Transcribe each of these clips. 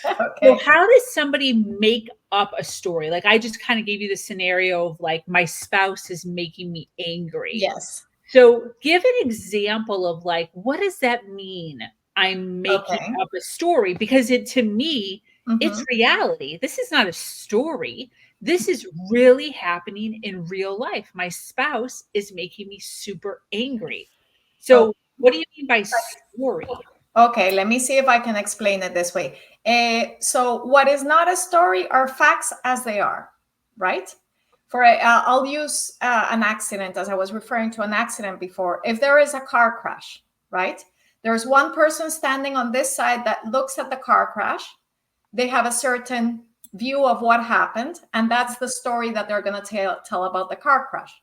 So Okay. how does somebody make up a story? Like I just kind of gave you the scenario of like my spouse is making me angry. Yes. So give an example of like what does that mean? I'm making Okay. up a story because it to me it's Mm-hmm. reality. This is not a story. This is really happening in real life. My spouse is making me super angry. Oh, So what do you mean by story? okay. Let me see if I can explain it this way. So, what is not a story are facts as they are, right? I'll use an accident, as I was referring to an accident before. If there is a car crash, right? There's one person standing on this side that looks at the car crash. They have a certain view of what happened, and that's the story that they're going to tell about the car crash.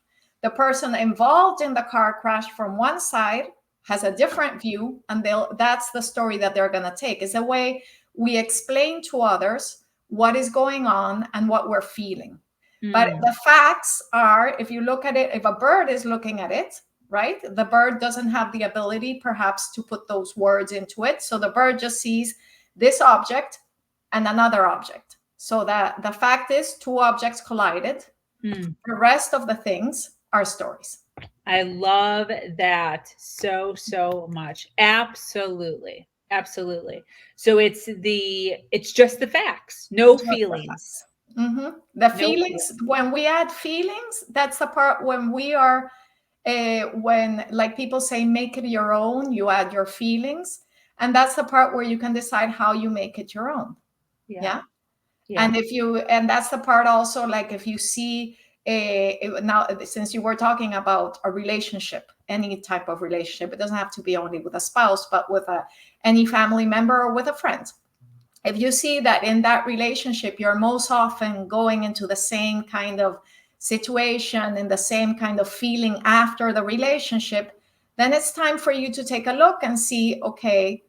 The person involved in the car crash from one side has a different view, and that's the story that they're going to take. It's a way we explain to others what is going on and what we're feeling. But Mm, the facts are, if you look at it, if a bird is looking at it, right, the bird doesn't have the ability perhaps to put those words into it. So the bird just sees this object and another object. So that the fact is two objects collided. mm. The rest of the things are stories. I love that so much. Absolutely. Absolutely. So it's just the facts, no Just the feelings. facts. The No feelings, feelings. when we add feelings, that's the part when we are, when like people say, make it your own, you add your feelings. And that's the part where you can decide how you make it your own. Yeah. Yeah. Yeah. And that's the part also, like if you see now, since you were talking about a relationship, any type of relationship, it doesn't have to be only with a spouse, but with any family member or with a friend. If you see that in that relationship you're most often going into the same kind of situation, in the same kind of feeling after the relationship, then it's time for you to take a look and see, okay,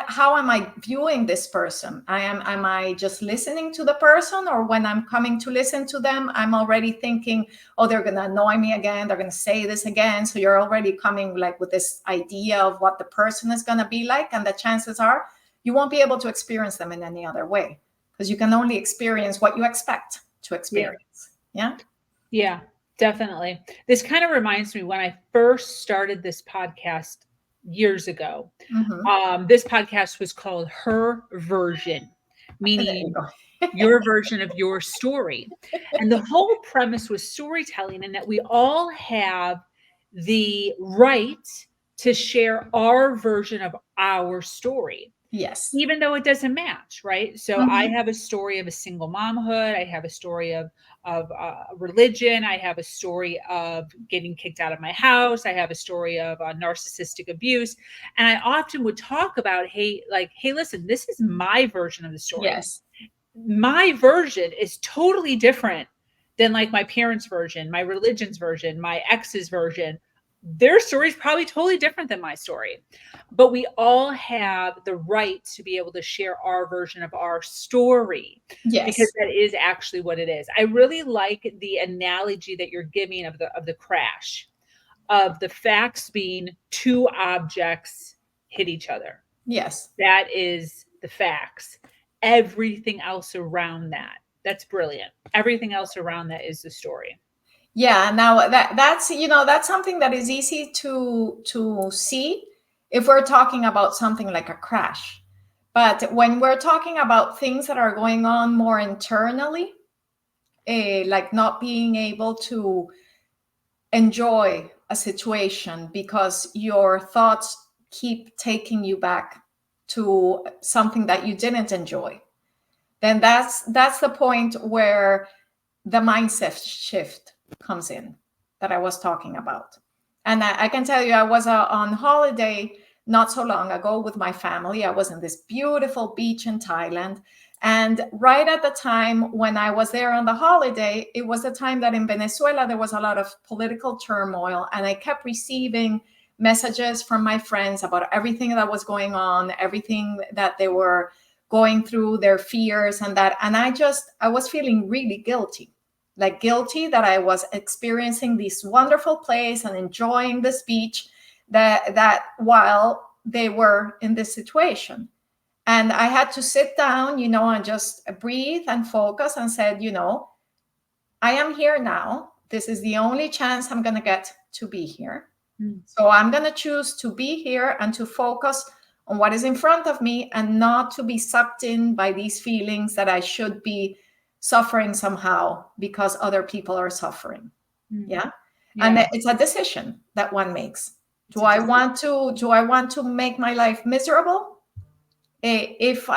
how am I viewing this person? Am I just listening to the person, or when I'm coming to listen to them, I'm already thinking, oh, they're going to annoy me again, they're going to say this again. So you're already coming like with this idea of what the person is going to be like, and the chances are you won't be able to experience them in any other way, because you can only experience what you expect to Yeah. experience. Yeah. Yeah. Definitely. This kind of reminds me when I first started this podcast years ago. Mm-hmm. This podcast was called Her Version, There you meaning go. your version of your story. And the whole premise was storytelling, and that we all have the right to share our version of our story, Yes. even though it doesn't match, right? So I Mm-hmm. have a story of a single momhood. I have a story of religion. I have a story of getting kicked out of my house. I have a story of narcissistic abuse, and I often would talk about, hey, listen, this is my version of the story. Yes. My version is totally different than like my parents' version, my religion's version, my ex's version. Their story is probably totally different than my story, but we all have the right to be able to share our version of our story, because Yes. that is actually what it is. I really like the analogy that you're giving of the crash, of the facts being two objects hit each other. Yes. That is the facts. Everything else around that, that's brilliant. Everything else around that is the story. Yeah, now that's something that is easy to see if we're talking about something like a crash. But when we're talking about things that are going on more internally, like not being able to enjoy a situation because your thoughts keep taking you back to something that you didn't enjoy, then that's the point where the mindset shift comes in that I was talking about. And I can tell you, I was on holiday not so long ago with my family. I was in this beautiful beach in Thailand. And right at the time when I was there on the holiday, it was the time that in Venezuela there was a lot of political turmoil. And I kept receiving messages from my friends about everything that was going on, everything that they were going through, their fears and that. And I was feeling really guilty, like guilty that I was experiencing this wonderful place and enjoying this beach, that while they were in this situation. And I had to sit down, and just breathe and focus and said, I am here now. This is the only chance I'm going to get to be here. So I'm going to choose to be here and to focus on what is in front of me and not to be sucked in by these feelings that I should be suffering somehow because other people are suffering. Yeah. And it's a decision that one makes. Do I want to make my life miserable? If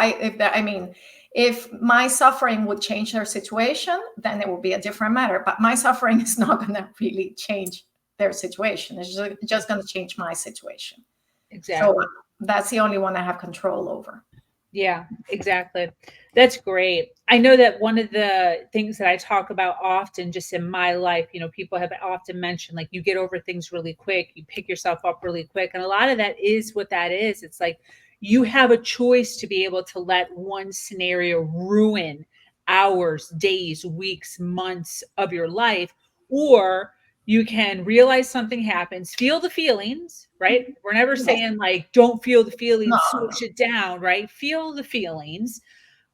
my suffering would change their situation, then it would be a different matter. But my suffering is not going to really change their situation. It's just going to change my situation. Exactly. So that's the only one I have control over. Yeah, exactly. That's great. I know that one of the things that I talk about often just in my life, people have often mentioned, like, you get over things really quick, you pick yourself up really quick. And a lot of that is what that is. It's like you have a choice to be able to let one scenario ruin hours, days, weeks, months of your life, or you can realize something happens, feel the feelings, right? We're never saying like, don't feel the feelings, switch it down, right? Feel the feelings,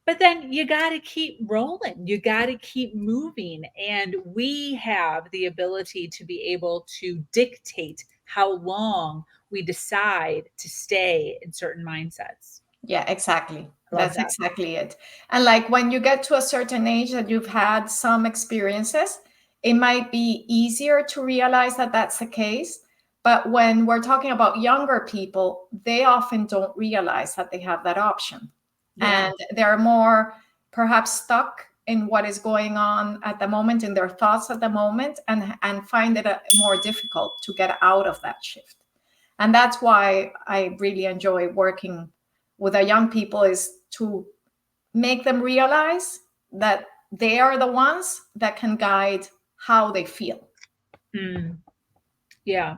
but then you got to keep rolling. You got to keep moving. And we have the ability to be able to dictate how long we decide to stay in certain mindsets. Yeah, exactly. That's exactly it. And like when you get to a certain age that you've had some experiences, it might be easier to realize that that's the case. But when we're talking about younger people, they often don't realize that they have that option. Yeah. And they're more perhaps stuck in what is going on at the moment, in their thoughts at the moment, and find it more difficult to get out of that shift. And that's why I really enjoy working with our young people, is to make them realize that they are the ones that can guide how they feel. Yeah.